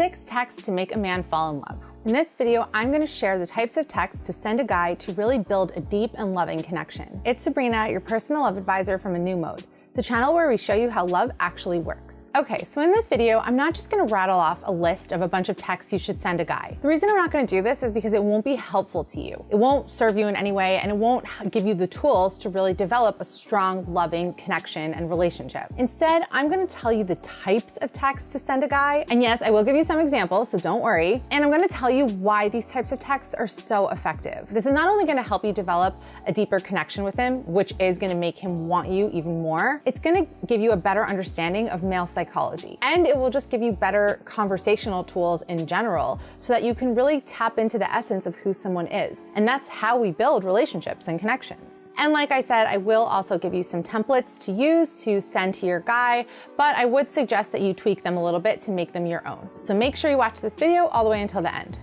6 texts to make a man fall in love. In this video, I'm going to share the types of texts to send a guy to really build a deep and loving connection. It's Sabrina, your personal love advisor from A New Mode, the channel where we show you how love actually works. Okay, so in this video, I'm not just gonna rattle off a list of a bunch of texts you should send a guy. The reason I'm not gonna do this is because it won't be helpful to you. It won't serve you in any way, and it won't give you the tools to really develop a strong, loving connection and relationship. Instead, I'm gonna tell you the types of texts to send a guy. And yes, I will give you some examples, so don't worry. And I'm gonna tell you why these types of texts are so effective. This is not only gonna help you develop a deeper connection with him, which is gonna make him want you even more, it's gonna give you a better understanding of male psychology. And it will just give you better conversational tools in general so that you can really tap into the essence of who someone is. And that's how we build relationships and connections. And like I said, I will also give you some templates to use to send to your guy, but I would suggest that you tweak them a little bit to make them your own. So make sure you watch this video all the way until the end.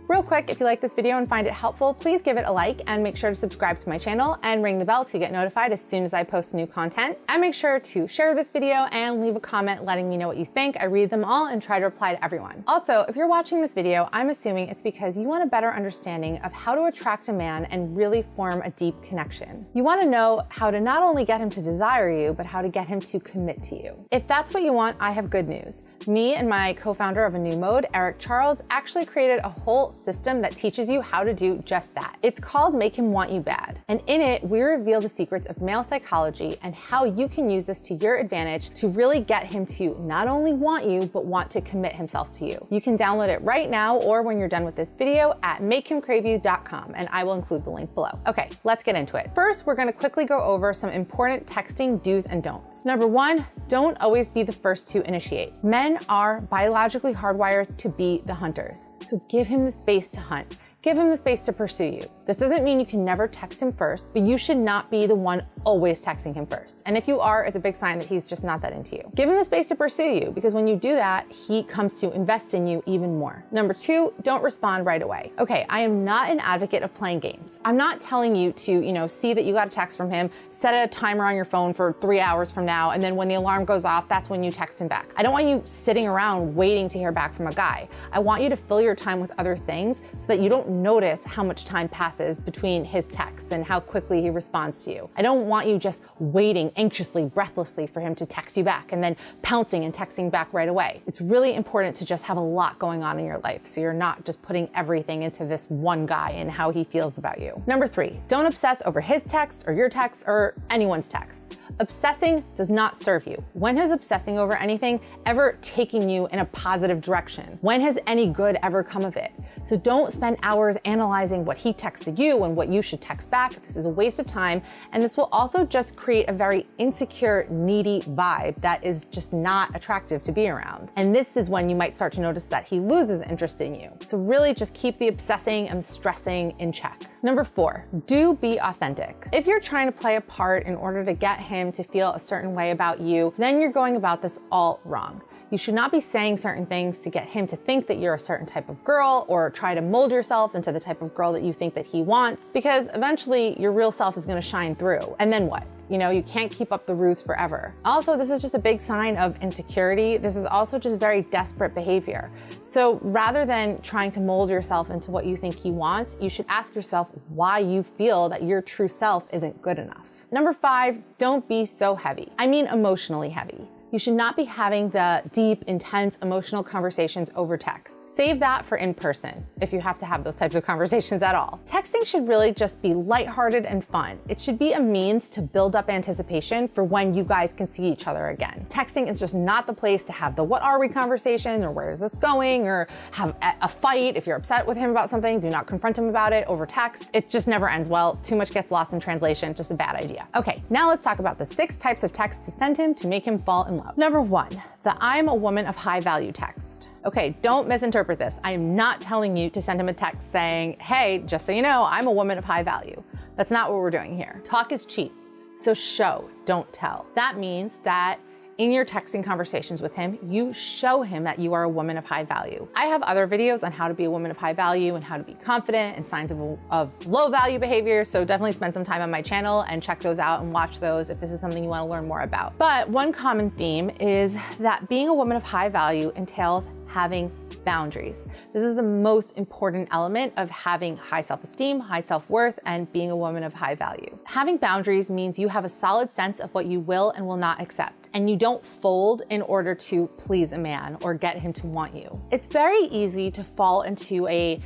Real quick, if you like this video and find it helpful, please give it a like and make sure to subscribe to my channel and ring the bell so you get notified as soon as I post new content. And make sure to share this video and leave a comment letting me know what you think. I read them all and try to reply to everyone. Also, if you're watching this video, I'm assuming it's because you want a better understanding of how to attract a man and really form a deep connection. You want to know how to not only get him to desire you, but how to get him to commit to you. If that's what you want, I have good news. Me and my co-founder of A New Mode, Eric Charles, actually created a whole system that teaches you how to do just that. It's called Make Him Want You Bad. And in it, we reveal the secrets of male psychology and how you can use this to your advantage to really get him to not only want you, but want to commit himself to you. You can download it right now or when you're done with this video at makehimcraveyou.com, and I will include the link below. Okay, let's get into it. First, we're gonna quickly go over some important texting do's and don'ts. Number 1, don't always be the first to initiate. Men are biologically hardwired to be the hunters, so give him the space to hunt. Give him the space to pursue you. This doesn't mean you can never text him first, but you should not be the one always texting him first. And if you are, it's a big sign that he's just not that into you. Give him the space to pursue you, because when you do that, he comes to invest in you even more. Number 2, don't respond right away. Okay, I am not an advocate of playing games. I'm not telling you to, see that you got a text from him, set a timer on your phone for 3 hours from now, and then when the alarm goes off, that's when you text him back. I don't want you sitting around waiting to hear back from a guy. I want you to fill your time with other things so that you don't notice how much time passes between his texts and how quickly he responds to you. I don't want you just waiting anxiously, breathlessly for him to text you back and then pouncing and texting back right away. It's really important to just have a lot going on in your life so you're not just putting everything into this one guy and how he feels about you. Number 3, don't obsess over his texts or your texts or anyone's texts. Obsessing does not serve you. When has obsessing over anything ever taken you in a positive direction? When has any good ever come of it? So don't spend hours analyzing what he texted you and what you should text back. This is a waste of time, and this will also just create a very insecure, needy vibe that is just not attractive to be around. And this is when you might start to notice that he loses interest in you. So really just keep the obsessing and the stressing in check. Number 4, do be authentic. If you're trying to play a part in order to get him to feel a certain way about you, then you're going about this all wrong. You should not be saying certain things to get him to think that you're a certain type of girl or try to mold yourself into the type of girl that you think that he wants, because eventually your real self is going to shine through. And then what? You can't keep up the ruse forever. Also, this is just a big sign of insecurity. This is also just very desperate behavior. So rather than trying to mold yourself into what you think he wants, you should ask yourself why you feel that your true self isn't good enough. Number 5, don't be so heavy. I mean emotionally heavy. You should not be having the deep, intense, emotional conversations over text. Save that for in person, if you have to have those types of conversations at all. Texting should really just be lighthearted and fun. It should be a means to build up anticipation for when you guys can see each other again. Texting is just not the place to have the what are we conversation, or where is this going, or have a fight. If you're upset with him about something, do not confront him about it over text. It just never ends well. Too much gets lost in translation, just a bad idea. Okay, now let's talk about the 6 types of texts to send him to make him fall in love. Number 1, the I'm a woman of high value text. Okay, don't misinterpret this. I am not telling you to send him a text saying, hey, just so you know, I'm a woman of high value. That's not what we're doing here. Talk is cheap, so show, don't tell. That means that in your texting conversations with him, you show him that you are a woman of high value. I have other videos on how to be a woman of high value and how to be confident and signs of low value behavior. So definitely spend some time on my channel and check those out and watch those if this is something you want to learn more about. But one common theme is that being a woman of high value entails having boundaries. This is the most important element of having high self-esteem, high self-worth, and being a woman of high value. Having boundaries means you have a solid sense of what you will and will not accept, and you don't fold in order to please a man or get him to want you. It's very easy to fall into a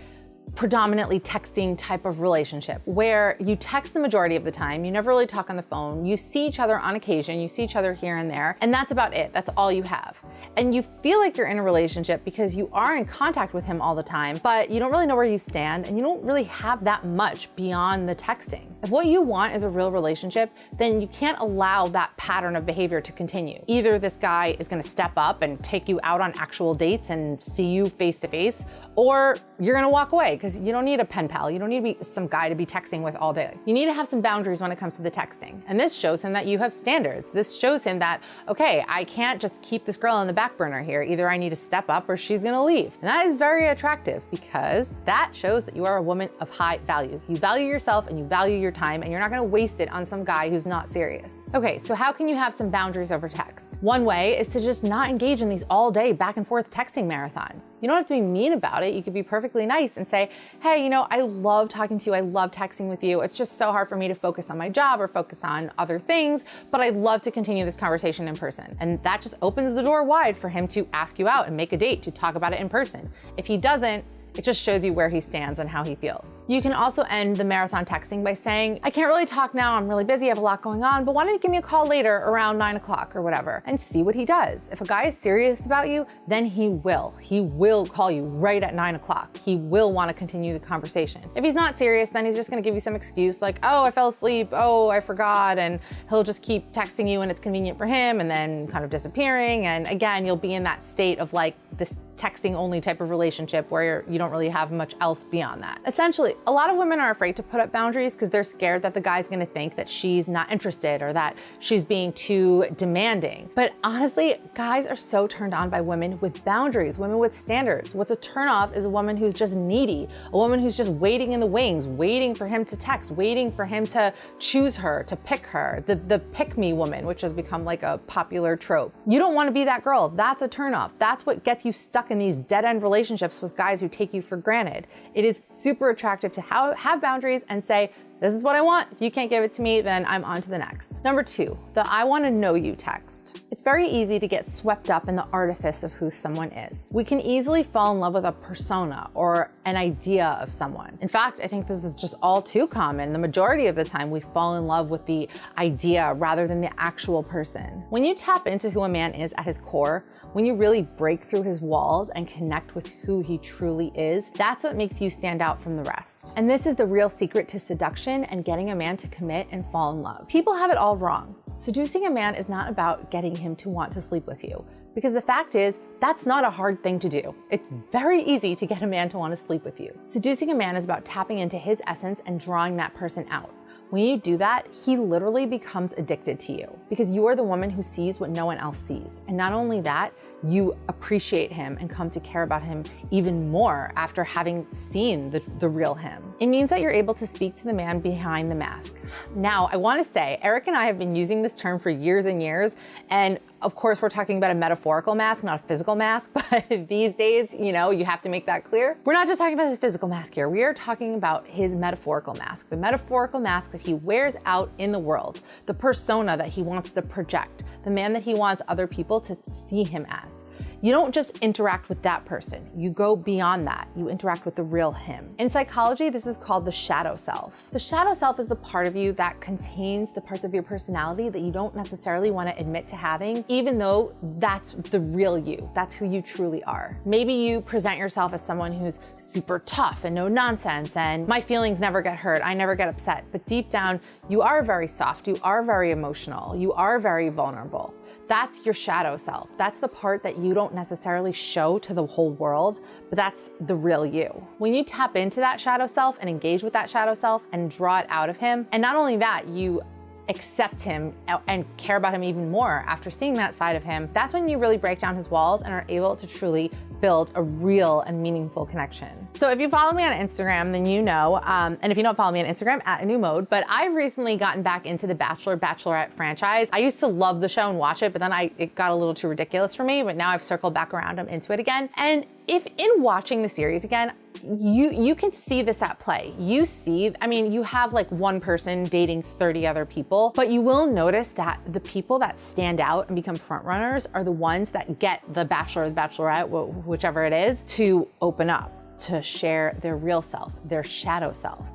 predominantly texting type of relationship where you text the majority of the time, you never really talk on the phone, you see each other on occasion, you see each other here and there, and that's about it. That's all you have. And you feel like you're in a relationship because you are in contact with him all the time, but you don't really know where you stand and you don't really have that much beyond the texting. If what you want is a real relationship, then you can't allow that pattern of behavior to continue. Either this guy is gonna step up and take you out on actual dates and see you face to face, or you're gonna walk away because you don't need a pen pal. You don't need to be some guy to be texting with all day. You need to have some boundaries when it comes to the texting. And this shows him that you have standards. This shows him that, okay, I can't just keep this girl on the back burner here. Either I need to step up or she's gonna leave. And that is very attractive because that shows that you are a woman of high value. You value yourself and you value your time, and you're not gonna waste it on some guy who's not serious. Okay, so how can you have some boundaries over text? One way is to just not engage in these all day back and forth texting marathons. You don't have to be mean about it. You could be perfectly nice and say, hey, you know, I love talking to you. I love texting with you. It's just so hard for me to focus on my job or focus on other things, but I'd love to continue this conversation in person. And that just opens the door wide for him to ask you out and make a date to talk about it in person. If he doesn't, it just shows you where he stands and how he feels. You can also end the marathon texting by saying, I can't really talk now, I'm really busy, I have a lot going on, but why don't you give me a call later around 9 o'clock or whatever, and see what he does. If a guy is serious about you, then he will call you right at 9 o'clock. He will want to continue the conversation. If he's not serious, then he's just gonna give you some excuse like, oh, I fell asleep, oh, I forgot, and he'll just keep texting you when it's convenient for him and then kind of disappearing. And again, you'll be in that state of like this texting only type of relationship where you don't really have much else beyond that. Essentially, a lot of women are afraid to put up boundaries because they're scared that the guy's gonna think that she's not interested or that she's being too demanding. But honestly, guys are so turned on by women with boundaries, women with standards. What's a turnoff is a woman who's just needy, a woman who's just waiting in the wings, waiting for him to text, waiting for him to choose her, to pick her, the pick me woman, which has become like a popular trope. You don't wanna be that girl. That's a turnoff. That's what gets you stuck in these dead-end relationships with guys who take you for granted. It is super attractive to have boundaries and say, this is what I want. If you can't give it to me, then I'm on to the next. Number 2, the I wanna know you text. It's very easy to get swept up in the artifice of who someone is. We can easily fall in love with a persona or an idea of someone. In fact, I think this is just all too common. The majority of the time we fall in love with the idea rather than the actual person. When you tap into who a man is at his core, when you really break through his walls and connect with who he truly is, that's what makes you stand out from the rest. And this is the real secret to seduction and getting a man to commit and fall in love. People have it all wrong. Seducing a man is not about getting him to want to sleep with you, because the fact is, that's not a hard thing to do. It's very easy to get a man to want to sleep with you. Seducing a man is about tapping into his essence and drawing that person out. When you do that, he literally becomes addicted to you because you are the woman who sees what no one else sees. And not only that, you appreciate him and come to care about him even more after having seen the real him. It means that you're able to speak to the man behind the mask. Now, I want to say, Eric and I have been using this term for years and years, and of course, we're talking about a metaphorical mask, not a physical mask, but these days, you know, you have to make that clear. We're not just talking about the physical mask here. We are talking about his metaphorical mask, the metaphorical mask that he wears out in the world, the persona that he wants to project, the man that he wants other people to see him as. You don't just interact with that person. You go beyond that. You interact with the real him. In psychology, this is called the shadow self. The shadow self is the part of you that contains the parts of your personality that you don't necessarily want to admit to having, even though that's the real you. That's who you truly are. Maybe you present yourself as someone who's super tough and no nonsense, and my feelings never get hurt, I never get upset. But deep down, you are very soft, you are very emotional, you are very vulnerable. That's your shadow self. That's the part that you don't necessarily show to the whole world, but that's the real you. When you tap into that shadow self and engage with that shadow self and draw it out of him, and not only that, you accept him and care about him even more after seeing that side of him, that's when you really break down his walls and are able to truly build a real and meaningful connection. So if you follow me on Instagram, then you know, and if you don't follow me on Instagram, @anewmode, but I've recently gotten back into the Bachelor, Bachelorette franchise. I used to love the show and watch it, but then it got a little too ridiculous for me, but now I've circled back around, I'm into it again. And if in watching the series again, you can see this at play. You see, I mean, you have like one person dating 30 other people, but you will notice that the people that stand out and become front runners are the ones that get the Bachelor or the Bachelorette, whichever it is, to open up, to share their real self, their shadow self.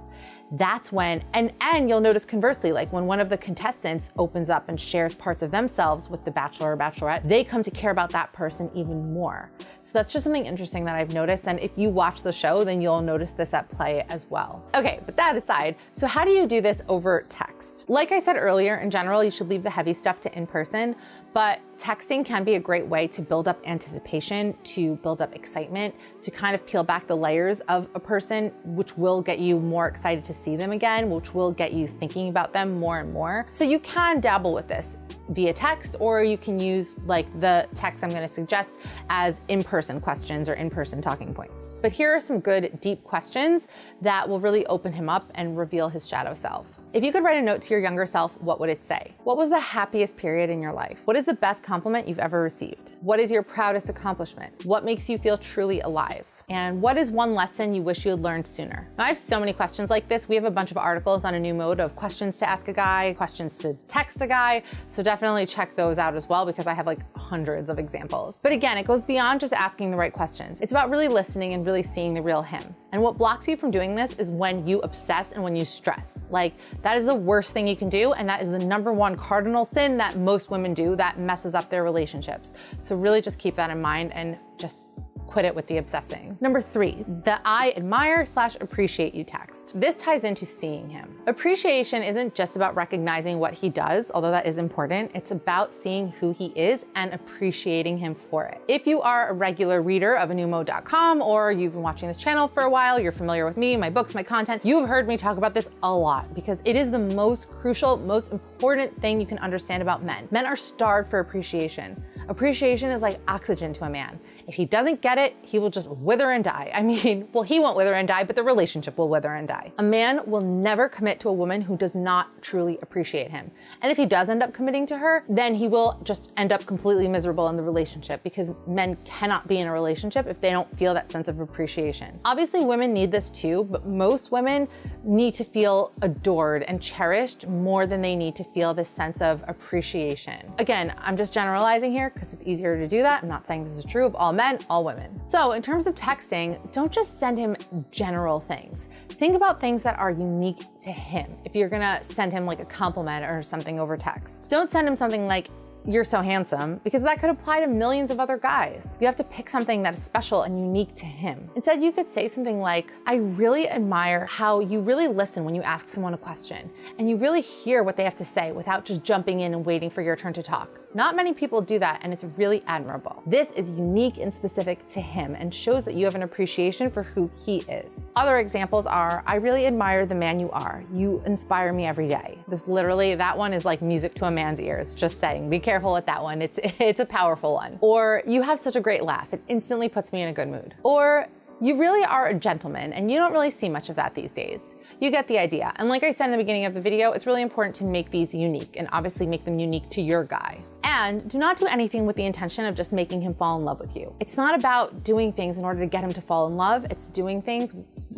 That's when, and you'll notice conversely, like when one of the contestants opens up and shares parts of themselves with the Bachelor or Bachelorette, they come to care about that person even more. So that's just something interesting that I've noticed. And if you watch the show, then you'll notice this at play as well. Okay, but that aside, so how do you do this over text? Like I said earlier, in general, you should leave the heavy stuff to in person, but texting can be a great way to build up anticipation, to build up excitement, to kind of peel back the layers of a person, which will get you more excited to see them again, which will get you thinking about them more and more. So you can dabble with this via text, or you can use like the text I'm going to suggest as in-person questions or in-person talking points. But here are some good deep questions that will really open him up and reveal his shadow self. If you could write a note to your younger self, what would it say? What was the happiest period in your life? What is the best compliment you've ever received? What is your proudest accomplishment? What makes you feel truly alive? And what is one lesson you wish you had learned sooner? Now, I have so many questions like this. We have a bunch of articles on A New Mode of questions to ask a guy, questions to text a guy. So definitely check those out as well, because I have like hundreds of examples. But again, it goes beyond just asking the right questions. It's about really listening and really seeing the real him. And what blocks you from doing this is when you obsess and when you stress. Like, that is the worst thing you can do. And that is the #1 cardinal sin that most women do that messes up their relationships. So really just keep that in mind and just quit it with the obsessing. Number 3, the I admire/appreciate you text. This ties into seeing him. Appreciation isn't just about recognizing what he does, although that is important. It's about seeing who he is and appreciating him for it. If you are a regular reader of anewmode.com, or you've been watching this channel for a while, you're familiar with me, my books, my content, you've heard me talk about this a lot because it is the most crucial, most important thing you can understand about men. Men are starved for appreciation. Appreciation is like oxygen to a man. If he doesn't get it, he will just wither and die. I mean, well, he won't wither and die, but the relationship will wither and die. A man will never commit to a woman who does not truly appreciate him. And if he does end up committing to her, then he will just end up completely miserable in the relationship, because men cannot be in a relationship if they don't feel that sense of appreciation. Obviously, women need this too, but most women need to feel adored and cherished more than they need to feel this sense of appreciation. Again, I'm just generalizing here because it's easier to do that. I'm not saying this is true of all men, all women. So in terms of texting, don't just send him general things. Think about things that are unique to him. If you're gonna send him like a compliment or something over text, don't send him something like, "You're so handsome," because that could apply to millions of other guys. You have to pick something that is special and unique to him. Instead, you could say something like, "I really admire how you really listen when you ask someone a question, and you really hear what they have to say without just jumping in and waiting for your turn to talk. Not many people do that, and it's really admirable." This is unique and specific to him and shows that you have an appreciation for who he is. Other examples are, "I really admire the man you are. You inspire me every day." This literally, that one is like music to a man's ears. Just saying, be careful with that one. It's a powerful one. Or, "You have such a great laugh. It instantly puts me in a good mood." Or, "You really are a gentleman, and you don't really see much of that these days." You get the idea. And like I said in the beginning of the video, it's really important to make these unique, and obviously make them unique to your guy. And do not do anything with the intention of just making him fall in love with you. It's not about doing things in order to get him to fall in love. It's doing things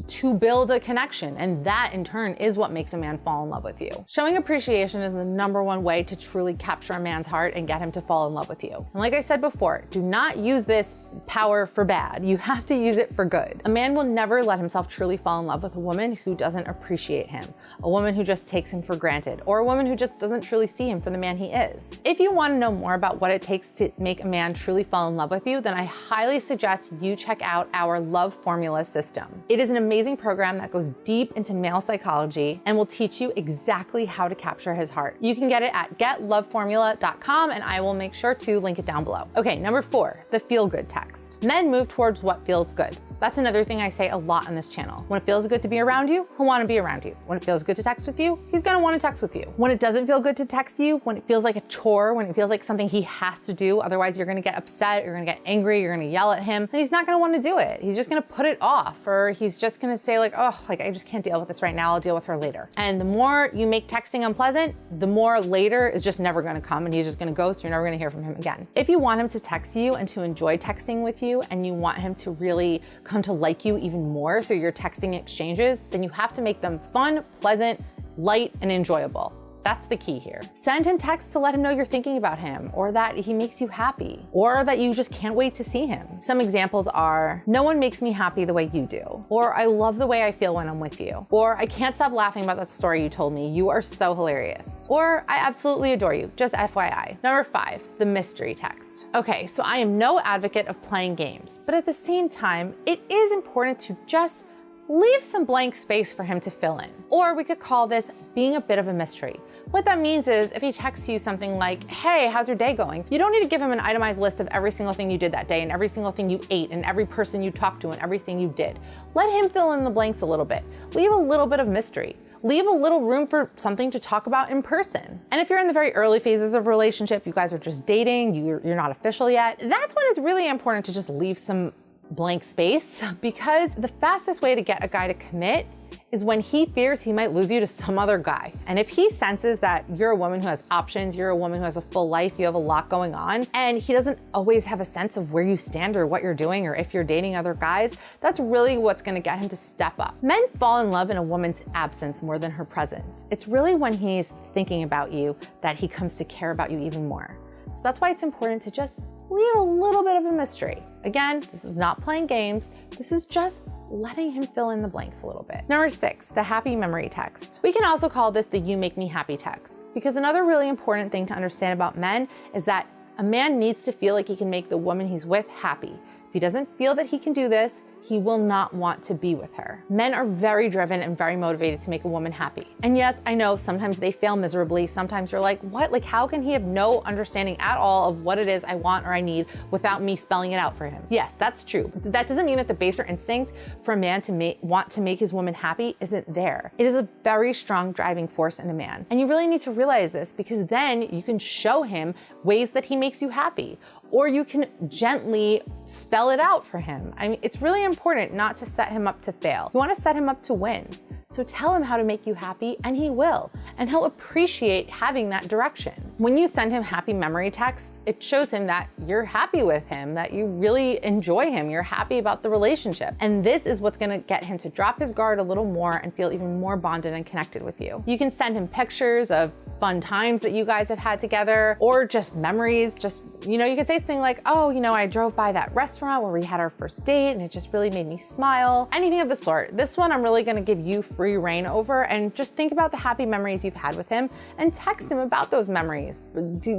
to build a connection. And that in turn is what makes a man fall in love with you. Showing appreciation is the #1 way to truly capture a man's heart and get him to fall in love with you. And like I said before, do not use this power for bad. You have to use it for good. A man will never let himself truly fall in love with a woman who doesn't appreciate him, a woman who just takes him for granted, or a woman who just doesn't truly see him for the man he is. If you want to know more about what it takes to make a man truly fall in love with you, then I highly suggest you check out our Love Formula system. It is an amazing program that goes deep into male psychology and will teach you exactly how to capture his heart. You can get it at getloveformula.com, and I will make sure to link it down below. Okay, number 4, the feel-good text. Men move towards what feels good. That's another thing I say a lot on this channel. When it feels good to be around you, he'll want to be around you. When it feels good to text with you, he's gonna want to text with you. When it doesn't feel good to text you, when it feels like a chore, when it feels like something he has to do, otherwise you're gonna get upset, you're gonna get angry, you're gonna yell at him, and he's not gonna want to do it. He's just gonna put it off, or he's just gonna say like, oh, like I just can't deal with this right now, I'll deal with her later. And the more you make texting unpleasant, the more later is just never gonna come, and he's just gonna ghost, you're never gonna hear from him again. If you want him to text you and to enjoy texting with you, and you want him to really come to like you even more through your texting exchanges, then you have to make them fun, pleasant, light, and enjoyable. That's the key here. Send him texts to let him know you're thinking about him, or that he makes you happy, or that you just can't wait to see him. Some examples are, no one makes me happy the way you do, or I love the way I feel when I'm with you, or I can't stop laughing about that story you told me, you are so hilarious, or I absolutely adore you, just FYI. Number 5, the mystery text. Okay, so I am no advocate of playing games, but at the same time, it is important to just leave some blank space for him to fill in. Or we could call this being a bit of a mystery. What that means is if he texts you something like, hey, how's your day going? You don't need to give him an itemized list of every single thing you did that day and every single thing you ate and every person you talked to and everything you did. Let him fill in the blanks a little bit. Leave a little bit of mystery. Leave a little room for something to talk about in person. And if you're in the very early phases of a relationship, you guys are just dating, you're not official yet, that's when it's really important to just leave some blank space, because the fastest way to get a guy to commit is when he fears he might lose you to some other guy. And if he senses that you're a woman who has options, you're a woman who has a full life, you have a lot going on, and he doesn't always have a sense of where you stand or what you're doing or if you're dating other guys, that's really what's gonna get him to step up. Men fall in love in a woman's absence more than her presence. It's really when he's thinking about you that he comes to care about you even more. So that's why it's important to just leave a little bit of a mystery. Again, this is not playing games. This is just letting him fill in the blanks a little bit. Number 6, the happy memory text. We can also call this the you make me happy text, because another really important thing to understand about men is that a man needs to feel like he can make the woman he's with happy. If he doesn't feel that he can do this, he will not want to be with her. Men are very driven and very motivated to make a woman happy. And yes, I know sometimes they fail miserably. Sometimes you're like, what? Like, how can he have no understanding at all of what it is I want or I need without me spelling it out for him? Yes, that's true. That doesn't mean that the baser instinct for a man to want to make his woman happy isn't there. It is a very strong driving force in a man. And you really need to realize this, because then you can show him ways that he makes you happy, or you can gently spell it out for him. I mean, it's really important not to set him up to fail. You want to set him up to win. So tell him how to make you happy, and he will. And he'll appreciate having that direction. When you send him happy memory texts, it shows him that you're happy with him, that you really enjoy him, you're happy about the relationship. And this is what's gonna get him to drop his guard a little more and feel even more bonded and connected with you. You can send him pictures of fun times that you guys have had together, or just memories. Just, you know, you could say something like, oh, you know, I drove by that restaurant where we had our first date and it just really made me smile. Anything of the sort. This one I'm really gonna give you free reign over, and just think about the happy memories you've had with him and text him about those memories.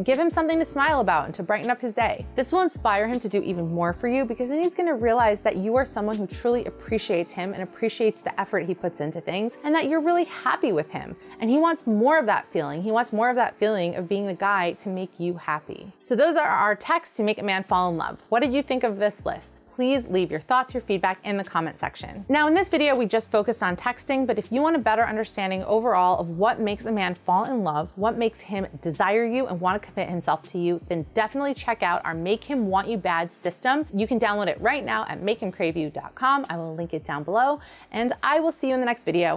Give him something to smile about and to brighten up his day. This will inspire him to do even more for you, because then he's gonna realize that you are someone who truly appreciates him and appreciates the effort he puts into things, and that you're really happy with him. And he wants more of that feeling. He wants more of that feeling of being the guy to make you happy. So those are our texts to make a man fall in love. What did you think of this list? Please leave your thoughts, your feedback in the comment section. Now, in this video, we just focused on texting, but if you want a better understanding overall of what makes a man fall in love, what makes him desire you and want to commit himself to you, then definitely check out our Make Him Want You Bad system. You can download it right now at makehimcraveyou.com. I will link it down below, and I will see you in the next video.